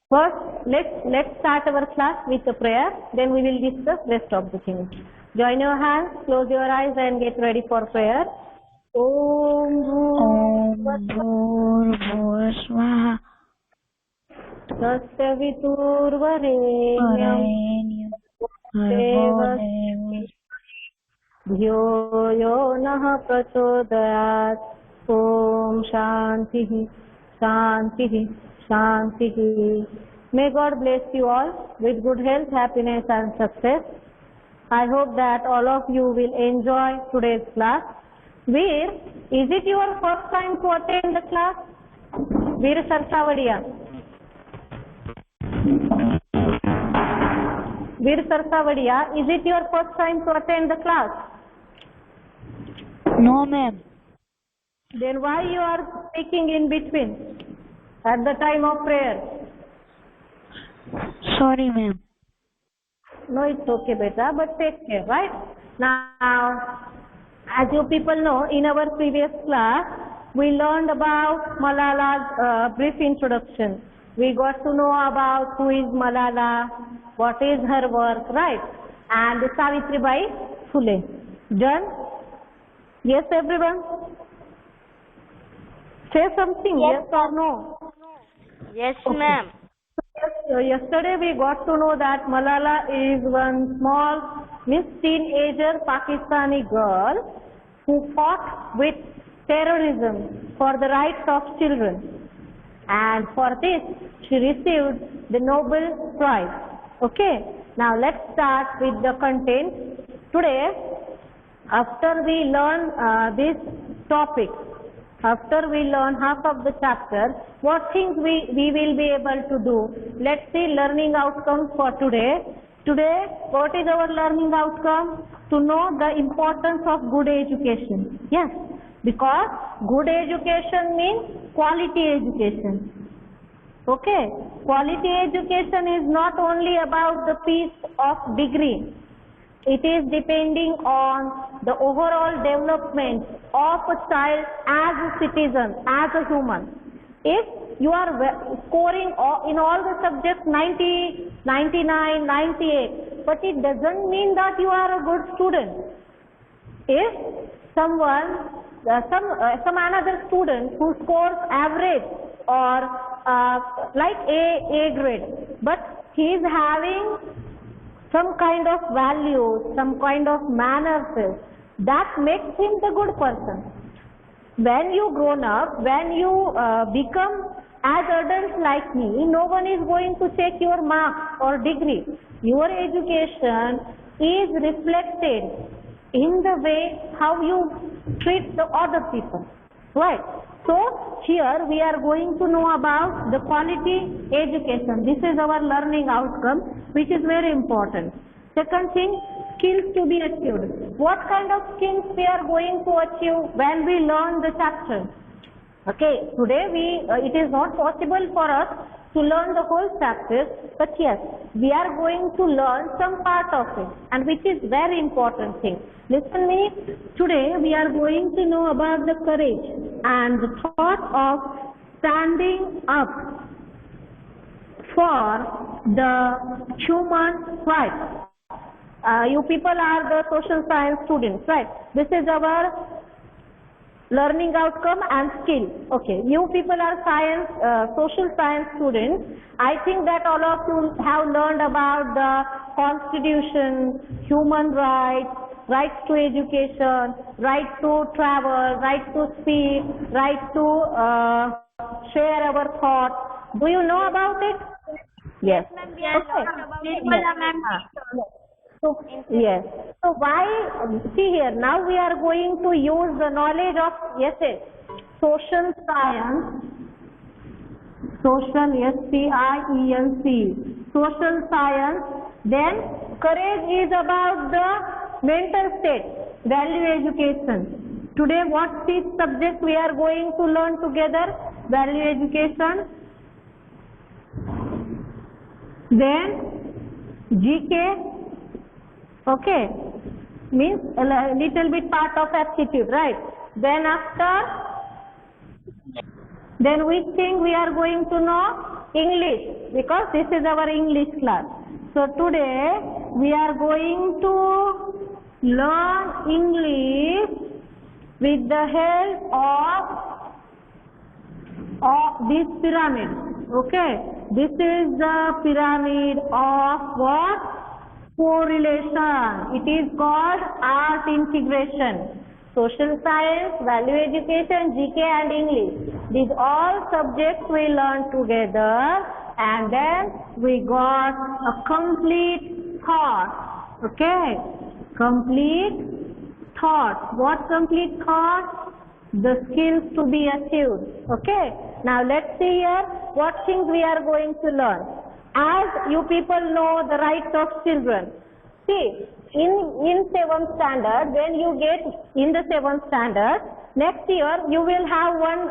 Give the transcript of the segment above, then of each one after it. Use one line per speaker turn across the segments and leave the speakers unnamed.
First, let's start our class with a prayer. Then we will discuss rest of the things. Join your hands, close your eyes, and get ready for prayer. Om
Bhurvasvaha
Tasyaviturvarenyam Dhyo yo nah prachodayat. Om Shantihi Shantihi Shantihi. May God bless you all with good health, happiness and success. I hope that all of you will enjoy today's class. Veer, is it your first time to attend the class? Veer Sarsavadia. Veer Sarsavadia, is it your first time to attend the class?
No, ma'am.
Then why you are speaking in between at the time of prayer?
Sorry, ma'am.
No, it's okay, beta, but take care, right? Now, as you people know, in our previous class, we learned about Malala's brief introduction. We got to know about who is Malala, what is her work, right? And Savitribai Phule. Done? Yes, everyone? Say something, yes or no?
Yes,
Okay.
ma'am.
So yesterday we got to know that Malala is one small teenager Pakistani girl who fought with terrorism for the rights of children, and for this she received the Nobel Prize. Okay, now let's start with the content. Today, after we learn this topic, after we learn half of the chapter, what things we will be able to do? Let's see learning outcomes for today. Today, what is our learning outcome? To know the importance of good education. Yes, because good education means quality education. Okay, quality education is not only about the piece of degree. It is depending on the overall development of a child as a citizen, as a human. If you are scoring in all the subjects 90, 99, 98, but it doesn't mean that you are a good student. If someone, some another student who scores average or like A grade, but he is having some kind of values, some kind of manners, that makes him the good person. When you grown up, when you become as adults like me, no one is going to check your marks or degree. Your education is reflected in the way how you treat the other people, right? So here we are going to know about the quality education. This is our learning outcome, which is very important. Second thing, skills to be achieved. What kind of skills we are going to achieve when we learn the chapter? Okay, today it is not possible for us to learn the whole chapter, but yes, we are going to learn some part of it, and which is very important thing. Listen me, today we are going to know about the courage and the thought of standing up for the human rights. You people are the social science students, right? This is our learning outcome and skill. Okay, you people are science, social science students. I think that all of you have learned about the Constitution, human rights, right to education, right to travel, right to speak, right to share our thoughts. Do you know about it? Yes.
Yes,
So, yes. So why, see here, now we are going to use the knowledge of, yes, social science, social, S-C-I-E-N-C, social science. Then courage is about the mental state, value education. Today what six subjects we are going to learn together? Value education. Then GK. Okay, means a little bit part of aptitude, right? Then after Then which thing we are going to know? English, because this is our English class. So today we are going to learn English with the help of this pyramid. Okay, this is the pyramid of what? Correlation. It is called art integration. Social science, value education, GK and English. These all subjects we learn together, and then we got a complete thought. Okay, complete thought. What complete thought? The skills to be achieved. Okay, now let's see here what things we are going to learn. As you people know the rights of children. See, in 7th standard, when you get in the 7th standard, next year you will have one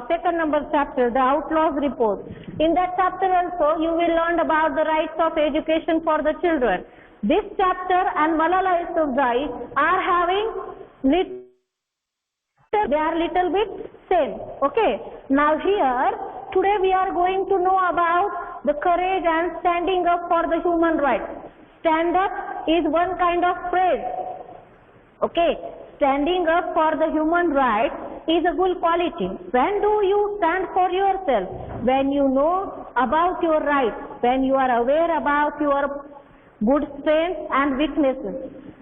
second number chapter, the Outlaws Report. In that chapter also you will learn about the rights of education for the children. This chapter and Malala Yousafzai are having they are little bit same. Okay, now here today we are going to know about the courage and standing up for the human rights. Stand up is one kind of phrase. Okay, standing up for the human rights is a good quality. When do you stand for yourself? When you know about your rights, when you are aware about your good strengths and weaknesses.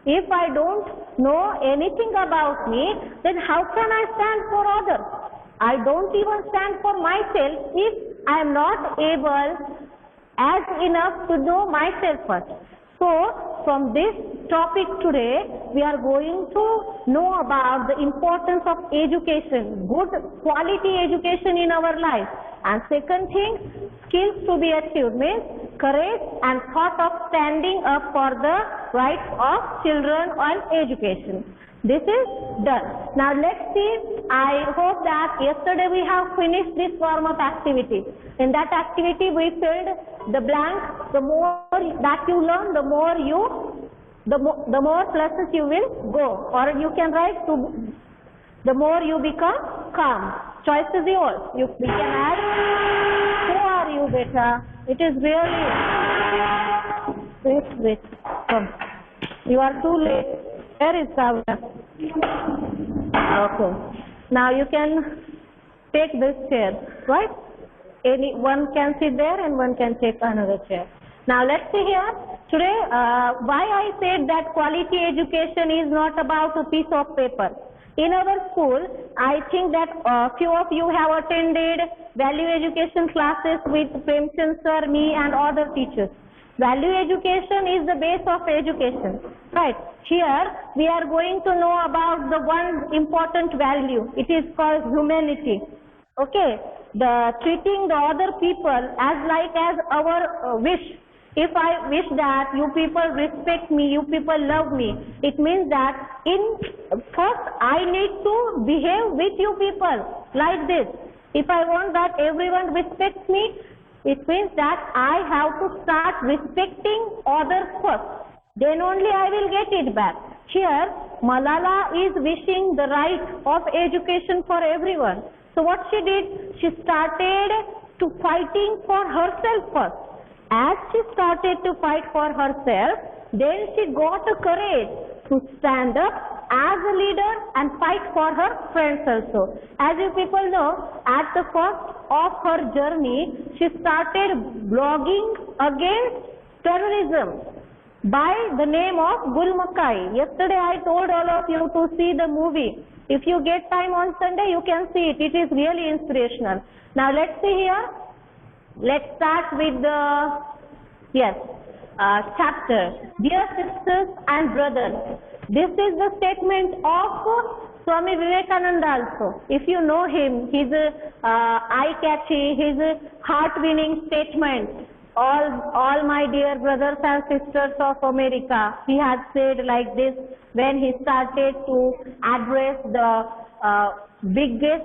If I don't know anything about me, then how can I stand for others? I don't even stand for myself if I am not able as enough to know myself first. So, from this topic today, we are going to know about the importance of education, good quality education in our life. And second thing, skills to be achieved means courage and thought of standing up for the rights of children and education. This is done. Now let's see, I hope that yesterday we have finished this form of activity. In that activity we filled the blank. The more that you learn, the more pluses you will go. Or you can write to the more you become calm. Choice is yours. We can add, who are you beta? It is really, wait, come. You are too late. Where is Savya? Okay. Now you can take this chair, right? One can sit there and one can take another chair. Now let's see here. Today, why I said that quality education is not about a piece of paper. In our school, I think that few of you have attended value education classes with Premchand sir, me and other teachers. Value education is the base of education, right? Here we are going to know about the one important value. It is called humanity. Okay, the treating the other people as our wish. If I wish that you people respect me, you people love me, it means that first I need to behave with you people like this. If I want that everyone respects me, it means that I have to start respecting others first. Then only I will get it back. Here, Malala is wishing the right of education for everyone. So what she did? She started to fighting for herself first. As she started to fight for herself, then she got the courage to stand up as a leader and fight for her friends also. As you people know, at the first of her journey, she started blogging against terrorism by the name of Gul Makai. Yesterday I told all of you to see the movie. If you get time on Sunday, you can see it. It is really inspirational. Now let's see here. Let's start with the chapter. Dear sisters and brothers, this is the statement of Swami Vivekananda also. If you know him, his eye-catchy, his heart-winning statement. All my dear brothers and sisters of America, he had said like this when he started to address the biggest,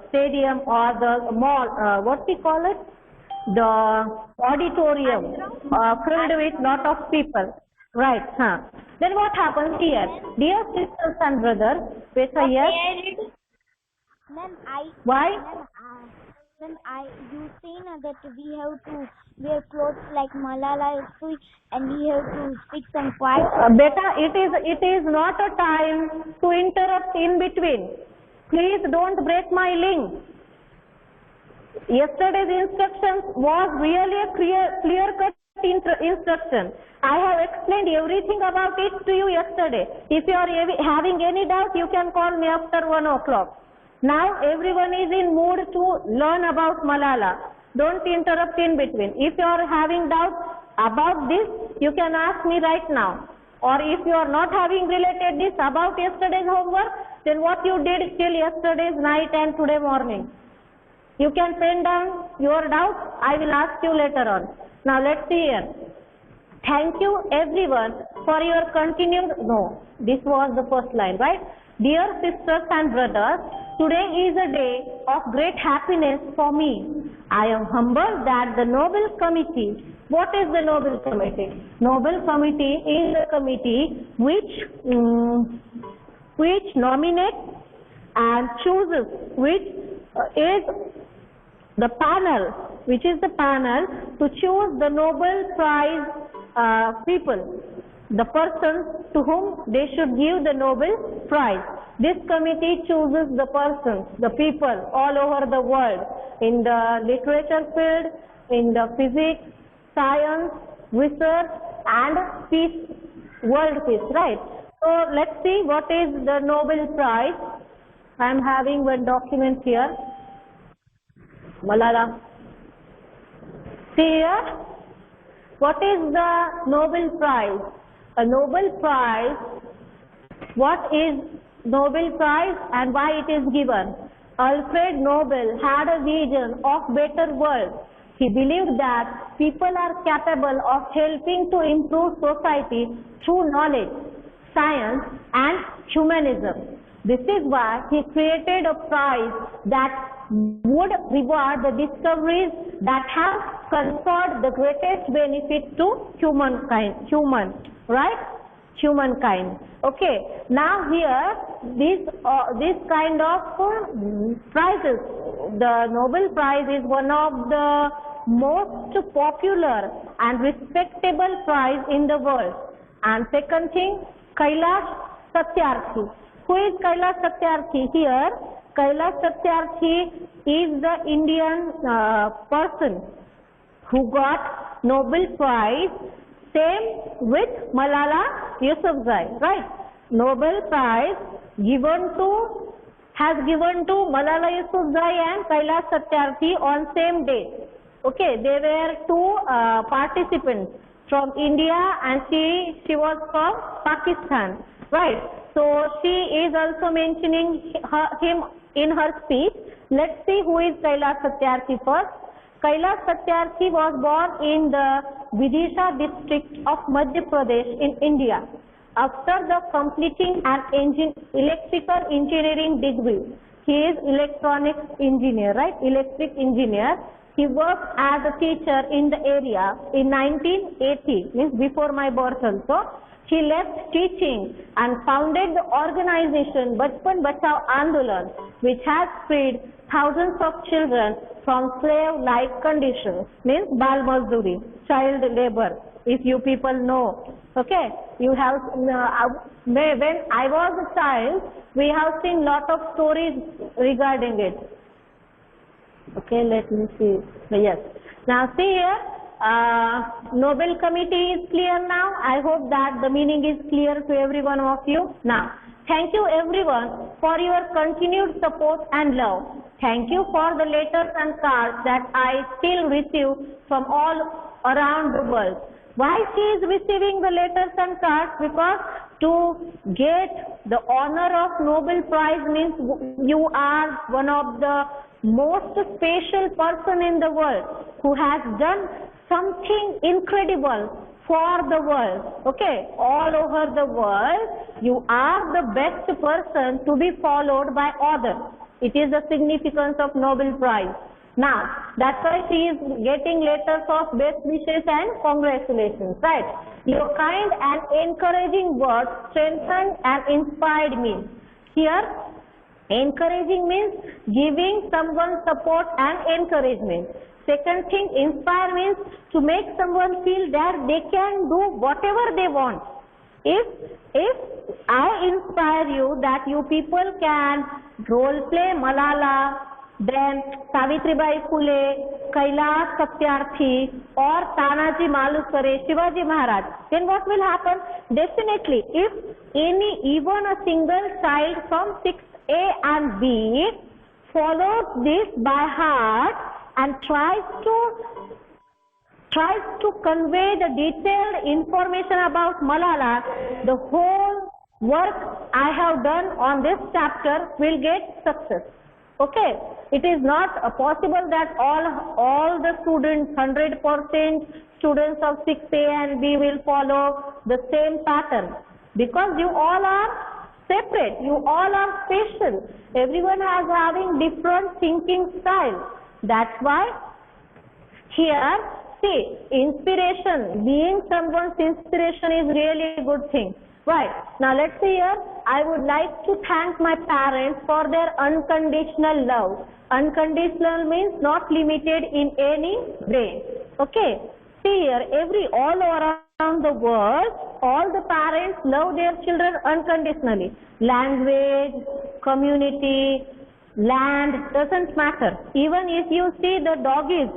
stadium or the mall, the auditorium filled with lot of people. Right, huh? Then what happens here? Dear sisters and brothers, yes?
Ma'am,
Why?
you say na that we have to wear clothes like Malala Yousafzai and we have to speak some quiet.
Beta, it is not a time to interrupt in between. Please don't break my link. Yesterday's instructions was really a clear-cut instruction. I have explained everything about it to you yesterday. If you are having any doubt, you can call me after 1 o'clock. Now everyone is in mood to learn about Malala. Don't interrupt in between. If you are having doubt about this, you can ask me right now. Or if you are not having related this about yesterday's homework, then what you did till yesterday's night and today morning. You can pen down your doubts. I will ask you later on. Now let's see here. Thank you everyone for your continued, no, this was the first line, right? Dear sisters and brothers, today is a day of great happiness for me. I am humbled that the Nobel Committee, what is the Nobel Committee? Nobel Committee is a committee which nominates and chooses, which is the panel, which is the panel to choose the Nobel Prize people, the persons to whom they should give the Nobel Prize. This committee chooses the persons, the people all over the world, in the literature field, in the physics, science, research and peace, world peace, right? So let's see what is the Nobel Prize. I am having one document here. Malala. See here, what is the Nobel Prize? A Nobel Prize, what is Nobel Prize and why it is given? Alfred Nobel had a vision of better world. He believed that people are capable of helping to improve society through knowledge, science and humanism. This is why he created a prize that would reward the discoveries that have conferred the greatest benefit to humankind. Humankind. Okay. Now here, this kind of prizes, the Nobel Prize is one of the most popular and respectable prize in the world. And second thing, Kailash Satyarthi. Who is Kailash Satyarthi? Here, Kailash Satyarthi is the Indian person who got Nobel Prize, same with Malala Yousafzai, right? Nobel Prize has given to Malala Yousafzai and Kailash Satyarthi on same day. Okay, they were two participants from India and she was from Pakistan, right? So she is also mentioning him in her speech. Let's see who is Kailash Satyarthi first. Kailash Satyarthi was born in the Vidisha district of Madhya Pradesh in India. After the completing an electrical engineering degree, he is electronics engineer, right? Electric engineer. He worked as a teacher in the area in 1980, means before my birth also. He left teaching and founded the organization Bachpan Bachao Andolan, which has freed thousands of children from slave-like conditions, means Bal Mazduri, child labor, if you people know. Okay, you have, when I was a child, we have seen lot of stories regarding it. Okay, let me see. Yes. Now see here, Nobel Committee is clear now. I hope that the meaning is clear to every one of you. Now, thank you everyone for your continued support and love. Thank you for the letters and cards that I still receive from all around the world. Why she is receiving the letters and cards? Because to get the honor of Nobel Prize means you are one of the most special person in the world who has done something incredible for the world. Okay, all over the world, you are the best person to be followed by others. It is the significance of Nobel Prize. Now, that's why she is getting letters of best wishes and congratulations, right? Your kind and encouraging words strengthened and inspired me. Here, Encouraging means giving someone support and encouragement. Second thing, inspire means to make someone feel that they can do whatever they want. If I inspire you that you people can role play Malala, then Savitribai Phule, Kailash Satyarthi, or Tanaji Malukare, Shivaji Maharaj, then what will happen? Definitely, if even a single child from 6A and B follows this by heart and tries to convey the detailed information about Malala, the whole work I have done on this chapter will get success. Okay, it is not possible that all the students, 100% students of 6A and B will follow the same pattern, because you all are separate, you all are special. Everyone has having different thinking style. That's why here, see, inspiration, being someone's inspiration is really a good thing. Right. Now let's see here, I would like to thank my parents for their unconditional love. Unconditional means not limited in any way. Okay. See here, all around the world, all the parents love their children unconditionally. Language, community, land, doesn't matter. Even if you see the doggies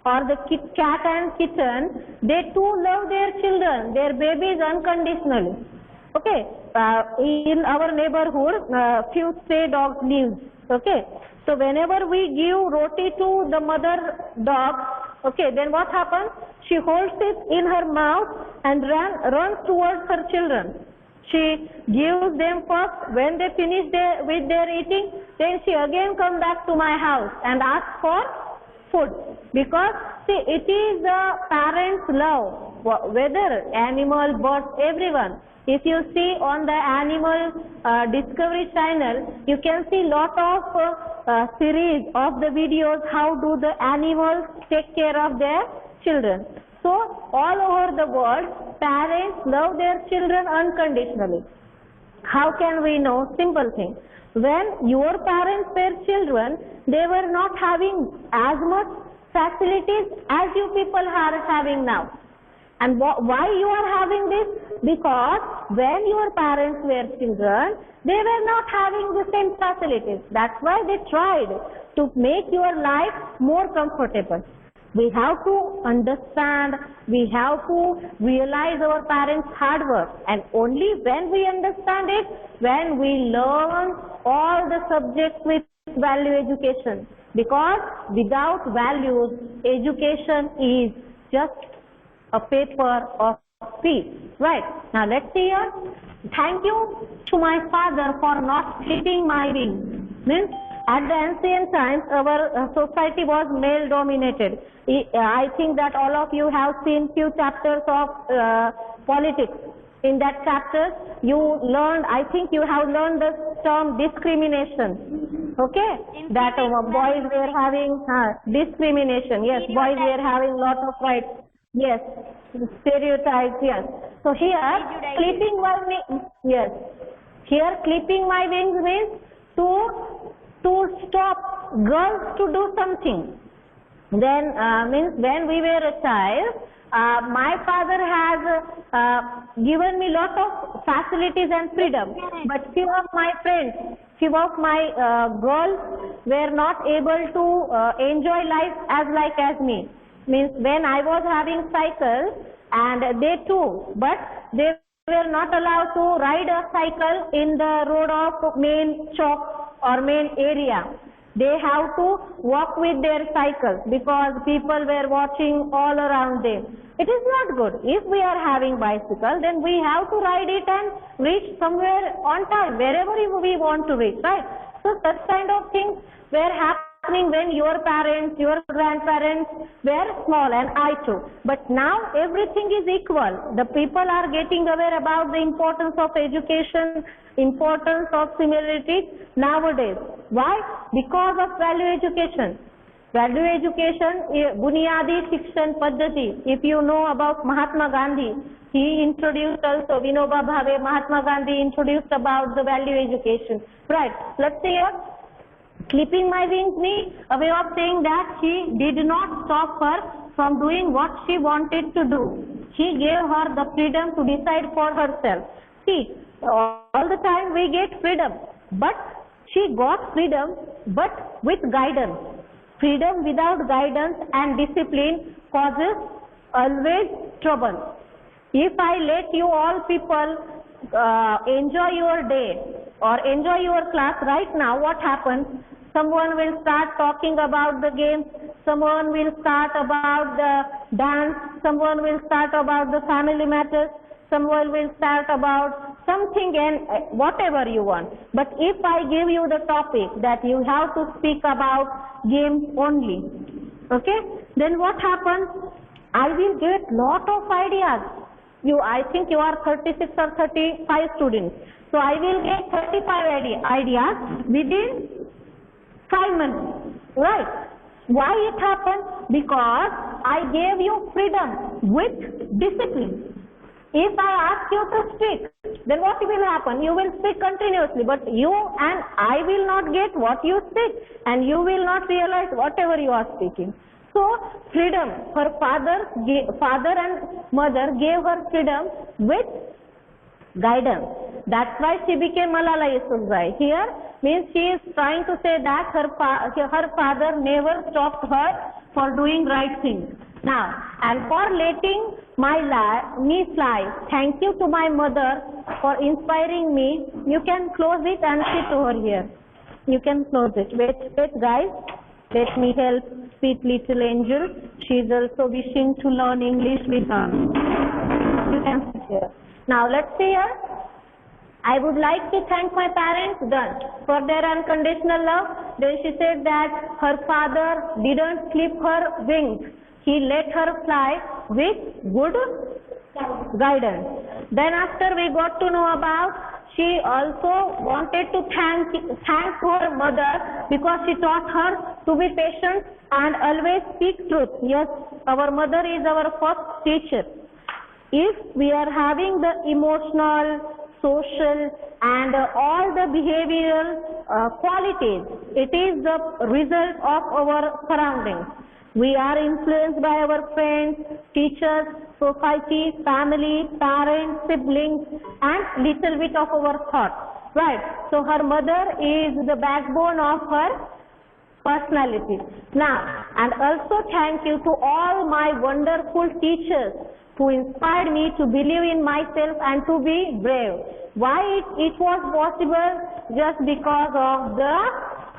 or the cat and kitten, they too love their children, their babies unconditionally. Okay, in our neighborhood, few stray dogs live. Okay, so whenever we give roti to the mother dog, okay, then what happens? She holds it in her mouth and runs towards her children. She gives them first. When they finish with their eating, then she again comes back to my house and asks for food. Because see, it is the parents' love, whether animal, birds, everyone. If you see on the Animal Discovery channel, you can see lot of series of the videos how do the animals take care of their children. So all over the world, parents love their children unconditionally. How can we know? Simple thing. When your parents were children, they were not having as much facilities as you people are having now. And why you are having this? Because when your parents were children, they were not having the same facilities. That's why they tried to make your life more comfortable. We have to understand, we have to realize our parents' hard work. And only when we understand it, when we learn all the subjects with value education. Because without values, education is just a paper of speech. Right. Now let's see here. Thank you to my father for not clipping my wings. Means at the ancient times, our society was male dominated. I think that all of you have seen few chapters of politics. In that chapter, you learned, I think you have learned the term discrimination. Okay? That boys were having discrimination. Yes, boys were having lot of rights. Yes, stereotypes, yes. So here, clipping my wings, yes. Here, clipping my wings means to stop girls to do something. Then, means when we were a child, my father has given me lot of facilities and freedom. But few of my friends, few of my girls were not able to enjoy life as me. Means when I was having cycle, and they too, but they were not allowed to ride a cycle in the road of main chowk or main area. They have to walk with their cycles because people were watching all around them. It is not good. If we are having bicycle, then we have to ride it and reach somewhere on time, wherever we want to reach, right? So such kind of things were happening when your parents, your grandparents were small, and I too. But now everything is equal. The people are getting aware about the importance of education, importance of similarities nowadays. Why? Because of value education. Value education, Bunyadi Shikshan Paddhati. If you know about Mahatma Gandhi, He introduced also, Vinoba Bhave, Mahatma Gandhi introduced about the value education. Right, let's see here. Clipping my wings means a way of saying that he did not stop her from doing what she wanted to do. He gave her the freedom to decide for herself. See, all the time we get freedom, but she got freedom but with guidance. Freedom without guidance and discipline causes always trouble. If I let you all people enjoy your day or enjoy your class right now, what happens? Someone will start talking about the games, someone will start about the dance, someone will start about the family matters, someone will start about something and whatever you want. But if I give you the topic that you have to speak about games only, okay, then what happens? I will get lot of ideas. I think you are 36 or 35 students. So I will get 35 ideas within 5 minutes, right? Why it happened? Because I gave you freedom with discipline. If I ask you to speak, then what will happen? You will speak continuously, but you and I will not get what you speak, and you will not realize whatever you are speaking. So freedom, her father and mother gave her freedom with guidance. That's why she became Malala Yousafzai. Here means she is trying to say that her father never stopped her for doing right things. Now, and for letting me fly, thank you to my mother for inspiring me. You can close it and sit over here. You can close it. Wait guys. Let me help sweet little angel. She is also wishing to learn English with her. You can sit here. Now let's see here. I would like to thank my parents for their unconditional love. Then she said that her father didn't clip her wings. He let her fly with good guidance. Then after we got to know about, she also wanted to thank her mother because she taught her to be patient and always speak truth. Yes, our mother is our first teacher. If we are having the emotional, social and all the behavioral qualities, it is the result of our surroundings. We are influenced by our friends, teachers, society, family, parents, siblings and little bit of our thoughts. Right. So her mother is the backbone of her personality. Now, and also thank you to all my wonderful teachers who inspired me to believe in myself and to be brave. Why it was possible? Just because of the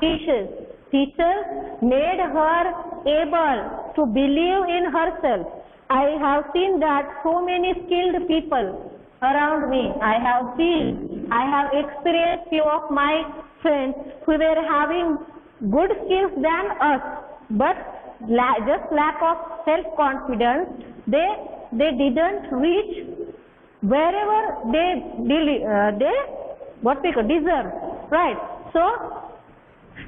teachers. Teachers made her able to believe in herself. I have seen that so many skilled people around me. I have experienced few of my friends who were having good skills than us, but just lack of self-confidence, they didn't reach wherever they deserve, right? So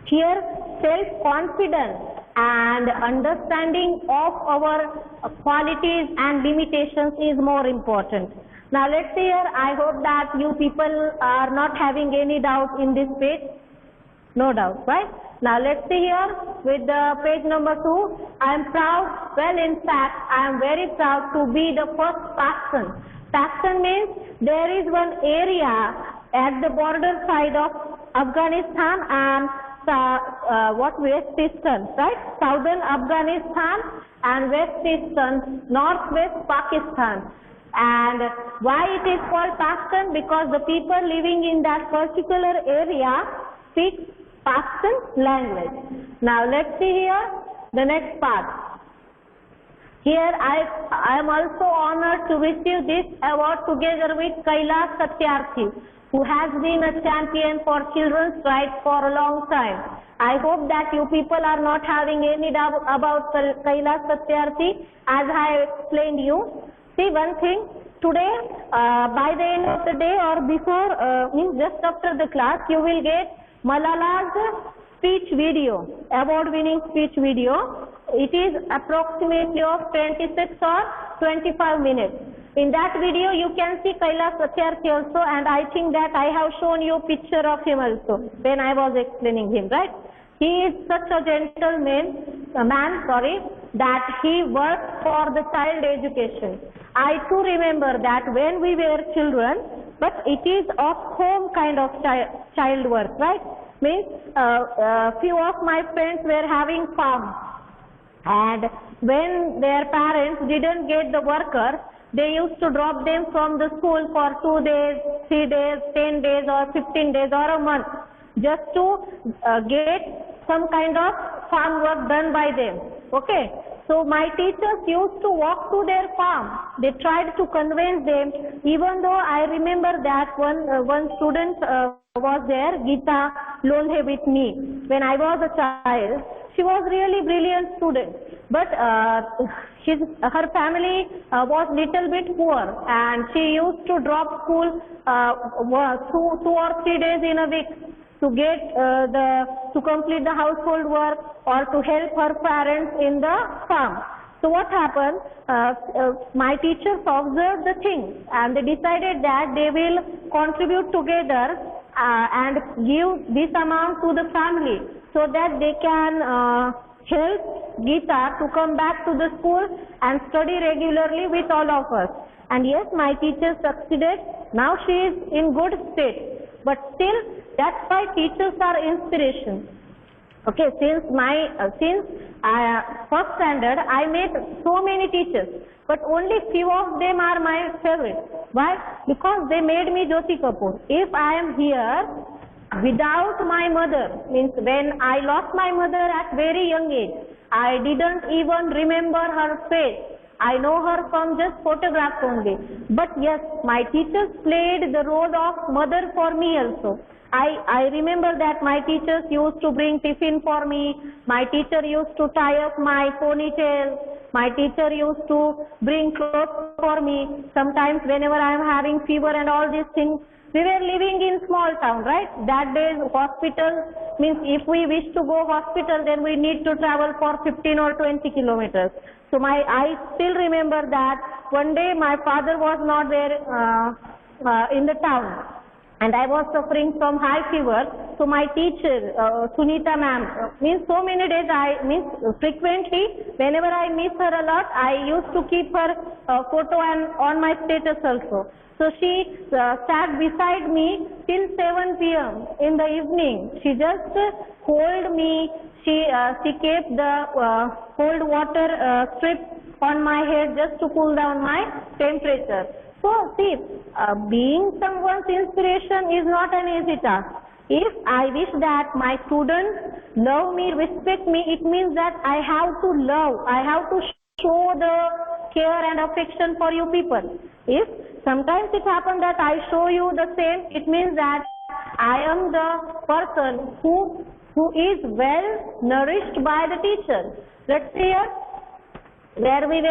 here self-confidence and understanding of our qualities and limitations is more important. Now let's see here, I hope that you people are not having any doubt in this page. No doubt, right? Now let's see here with the page number 2. I am proud, well in fact, I am very proud to be the first Pakistan. Pakistan means there is one area at the border side of Afghanistan and West Eastern, right? Southern Afghanistan and West Eastern, Northwest Pakistan. And why it is called Pakistan? Because the people living in that particular area speak Pakistan language. Now let's see here the next part. Here I am also honored to receive this award together with Kailash Satyarthi, who has been a champion for children's rights for a long time. I hope that you people are not having any doubt about Kailash Satyarthi as I explained you. See one thing, today by the end of the day or before, just after the class, you will get Malala's speech video, award-winning speech video. It is approximately of 26 or 25 minutes. In that video, you can see Kailash Satyarthi also, and I think that I have shown you picture of him also when I was explaining him, right? He is such a gentleman, that he works for the child education. I too remember that when we were children, but it is of home kind of child work, right? Means few of my friends were having farm, and when their parents didn't get the worker, they used to drop them from the school for 2 days, 3 days, 10 days or 15 days or a month, just to get some kind of farm work done by them. Okay. So my teachers used to walk to their farm. They tried to convince them, even though I remember that one student was there, Geeta Lolhe, with me when I was a child. She was really brilliant student, but her family was little bit poor, and she used to drop school 2 or 3 days in a week to get to complete the household work or to help her parents in the farm. So what happened? My teachers observed the thing, and they decided that they will contribute together and give this amount to the family so that they can help Geeta to come back to the school and study regularly with all of us. And yes, my teachers succeeded. Now she is in good state. But still, that's why teachers are inspiration. Okay, since first standard, I met so many teachers, but only few of them are my favorite. Why? Because they made me Jyoti Kapoor. If I am here without my mother, means when I lost my mother at very young age, I didn't even remember her face. I know her from just photographs only. But yes, my teachers played the role of mother for me also. I remember that my teachers used to bring tiffin for me. My teacher used to tie up my ponytail. My teacher used to bring clothes for me. Sometimes whenever I am having fever and all these things, we were living in small town, right? That days hospital means if we wish to go hospital, then we need to travel for 15 or 20 kilometers. So I still remember that one day my father was not there in the town, and I was suffering from high fever. So my teacher, Sunita ma'am, means so many days frequently, whenever I miss her a lot, I used to keep her photo and on my status also. So she sat beside me till 7 p.m. in the evening. She just hold me. She kept the cold water strip on my head just to cool down my temperature. So see, being someone's inspiration is not an easy task. If I wish that my students love me, respect me, it means that I have to love, I have to show the care and affection for you people. If sometimes it happens that I show you the same, it means that I am the person who is well nourished by the teacher. Let's see here where we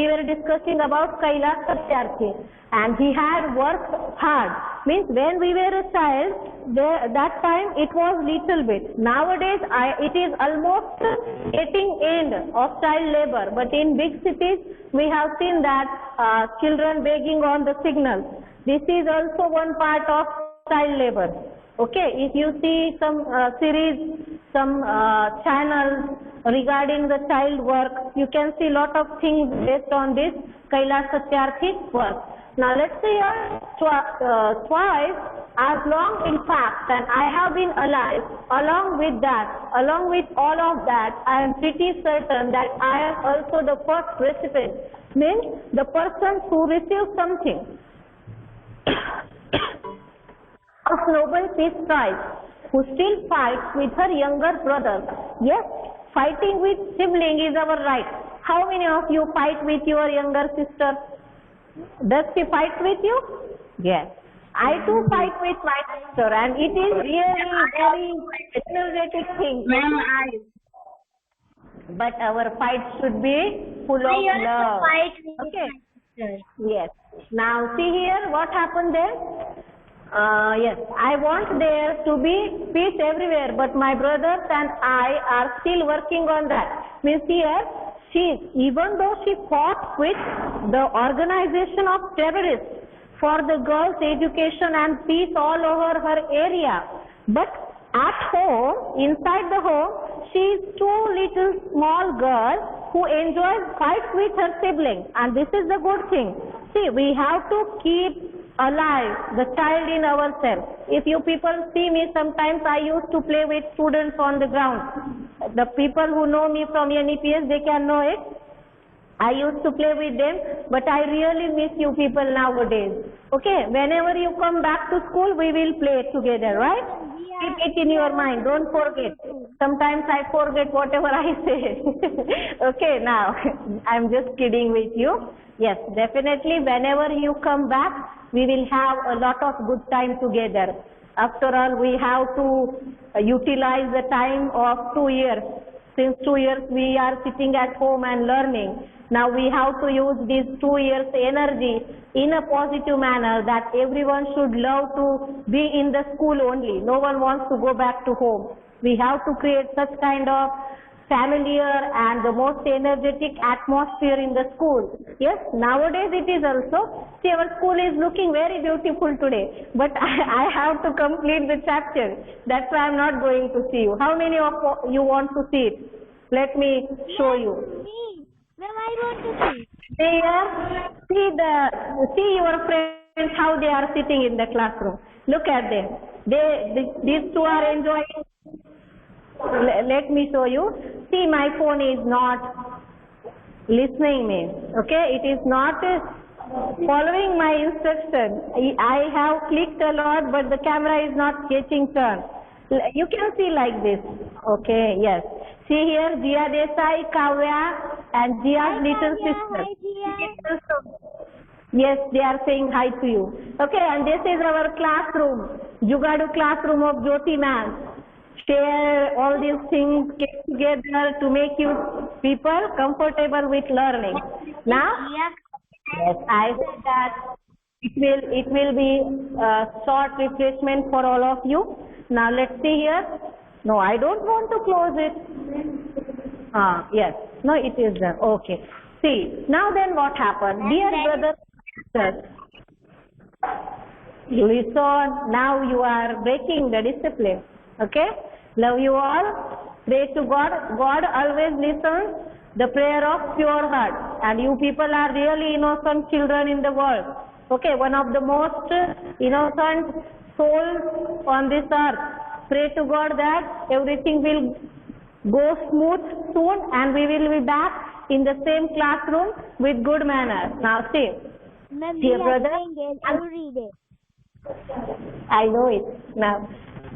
were discussing about Kailash Satyarthi, and he had worked hard. Means when we were a child, that time it was little bit. Nowadays it is almost getting end of child labor, but in big cities we have seen that children begging on the signals. This is also one part of child labor. Okay, if you see some series, some channels regarding the child work, you can see lot of things based on this Kailash Satyarthi work. Now let's see twice as long in fact, and I have been alive. Along with all of that, I am pretty certain that I am also the first recipient, means the person who receives something of Nobel Peace Prize, who still fights with her younger brother. Yes, fighting with sibling is our right. How many of you fight with your younger sister? Does she fight with you? Yes. I too fight with my sister, and it is really very energetic thing. But our fight should be full of love. Okay. Yes. Now see here what happened there. Yes, I want there to be peace everywhere, but my brothers and I are still working on that. Means here Even though she fought with the organization of terrorists for the girls' education and peace all over her area, but at home, inside the home, she is too little small girl who enjoys fights with her siblings, and this is the good thing. See, we have to keep alive the child in ourselves. If you people see me, sometimes I used to play with students on the ground. The people who know me from NEPS, they can know it. I used to play with them, but I really miss you people nowadays. Okay, whenever you come back to school, we will play together, right? Keep it in your mind, don't forget. Sometimes I forget whatever I say. Okay, now, I'm just kidding with you. Yes, definitely, whenever you come back, we will have a lot of good time together. After all, we have to utilize the time of 2 years. Since 2 years we are sitting at home and learning. Now we have to use these 2 years energy in a positive manner, that everyone should love to be in the school only. No one wants to go back to home. We have to create such kind of familiar and the most energetic atmosphere in the school. Yes, nowadays it is also. See, our school is looking very beautiful today, but I have to complete the chapter. That's why I'm not going to see you. How many of you want to see it? Let me show you.
Me. Ma'am, I want to see.
See your friends how they are sitting in the classroom. Look at them. These two are enjoying. Let me show you. See, my phone is not listening me. Okay, it is not following my instruction. I have clicked a lot, but the camera is not getting turned. You can see like this. Okay, yes. See here, Jia Desai, Kavya, and Jia's little sister.
Hi,
Yes, they are saying hi to you. Okay, and this is our classroom, Jugadu classroom of Jyoti ma'am. Share all these things together to make you people comfortable with learning. Now, yes, I said that it will be a short refreshment for all of you. Now let's see here. No, I don't want to close it. Yes. No, it is done. Okay. See, now then what happened? Dear brothers and sisters, listen, now you are breaking the discipline. Okay? Love you all. Pray to God. God always listens the prayer of pure heart. And you people are really innocent children in the world. Okay? One of the most innocent souls on this earth. Pray to God that everything will go smooth soon and we will be back in the same classroom with good manners. Now see, dear brother,
every day.
I know it now.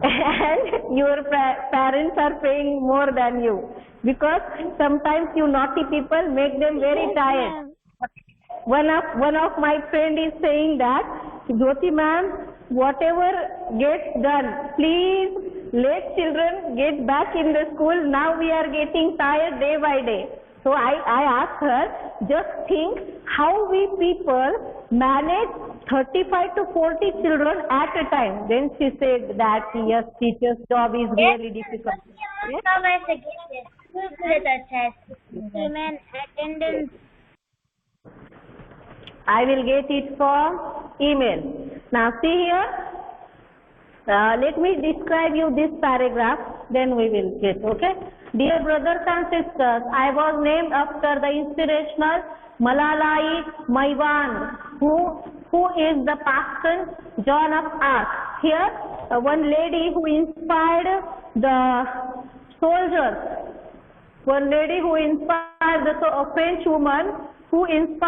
And your parents are paying more than you, because sometimes you naughty people make them very tired. One of my friend is saying that, Jyoti ma'am, whatever gets done, please let children get back in the school. Now we are getting tired day by day. So I asked her, just think how we people manage 35 to 40 children at a time. Then she said that yes, teacher's job is really difficult.
Attendance.
I will get it from email. Now see here. Let me describe you this paragraph, then we will get, okay? Dear brothers and sisters, I was named after the inspirational Malalai Maivan, who is the Pastor John of Arc. Here, one lady who inspired the soldiers, one lady who inspired a French woman who led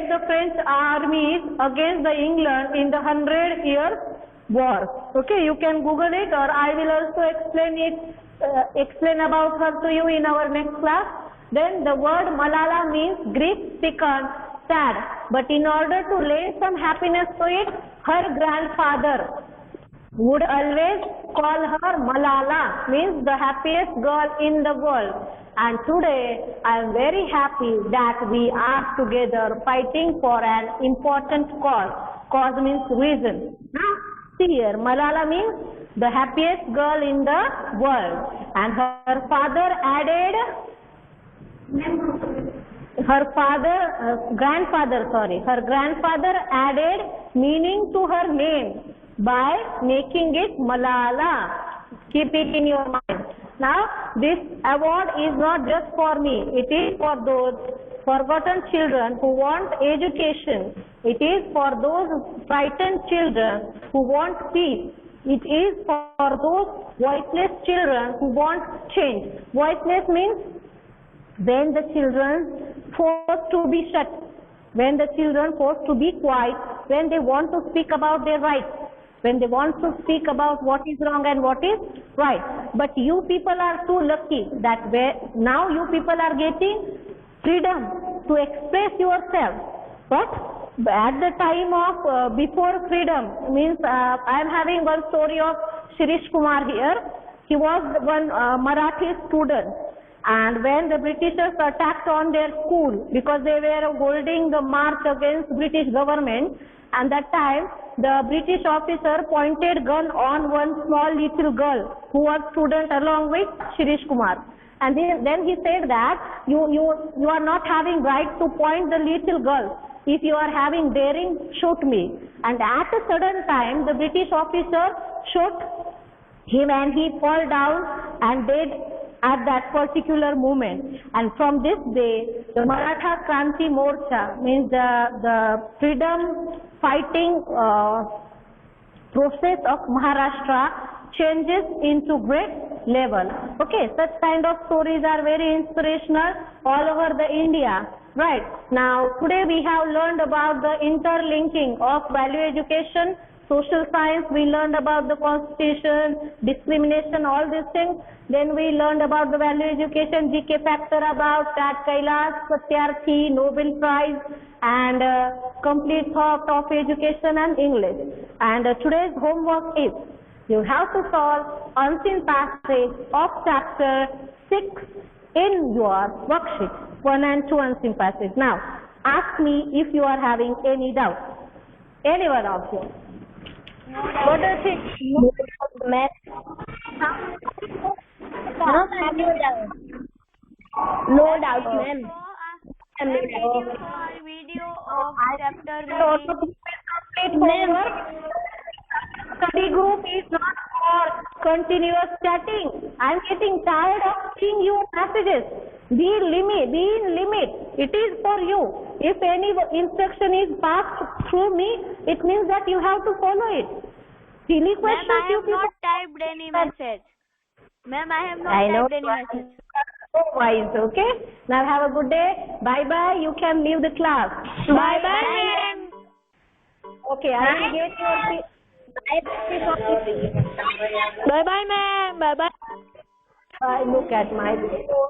the French armies against the England in the 100-year war. Okay, you can Google it, or I will also explain about her to you in our next class. Then the word Malala means grief-stricken, sad. But in order to lend some happiness to it, her grandfather would always call her Malala, means the happiest girl in the world. And today I am very happy that we are together fighting for an important cause. Cause means reason. Now see here, Malala means the happiest girl in the world. And her father added her grandfather added meaning to her name by making it Malala. Keep it in your mind. Now, this award is not just for me. It is for those forgotten children who want education. It is for those frightened children who want peace. It is for those voiceless children who want change. Voiceless means when the children forced to be shut, when the children forced to be quiet, when they want to speak about their rights, when they want to speak about what is wrong and what is right. But you people are too lucky that now you people are getting freedom to express yourself. But at the time of before freedom, means I am having one story of Shirish Kumar here. He was one Marathi student, and when the Britishers attacked on their school because they were holding the march against British government, and that time the British officer pointed gun on one small little girl who was student along with Shirish Kumar. And then he said that you are not having right to point the little girl. If you are having daring, shoot me. And at a sudden time, the British officer shot him and he fell down and dead at that particular moment. And from this day, the Maratha Kranti Morcha, means the freedom fighting process of Maharashtra changes into great level. Okay, such kind of stories are very inspirational all over the India. Right. Now, today we have learned about the interlinking of value education, social science. We learned about the constitution, discrimination, all these things. Then we learned about the value education, GK factor about that Kailash Satyarthi, Nobel Prize, and complete thought of education and English. And today's homework is you have to solve unseen passage of chapter 6 in your worksheet. 1 and 2 unseen passage. Now, ask me if you are having any doubt. Any one of you. What do you think?
No doubt, ma'am.
I'm waiting for video of chapter
Study group is not for continuous chatting. I am getting tired of seeing your messages. Be in limit. It is for you. If any instruction is passed through me, it means that you have to follow it. Silly questions.
Ma'am, I have not typed any message. Ma'am, I have not typed any message.
So wise, okay? Now have a good day. Bye bye. You can leave the class.
Bye bye, ma'am.
Okay, I will get your.
Bye bye, ma'am. Bye bye.
Look at my video.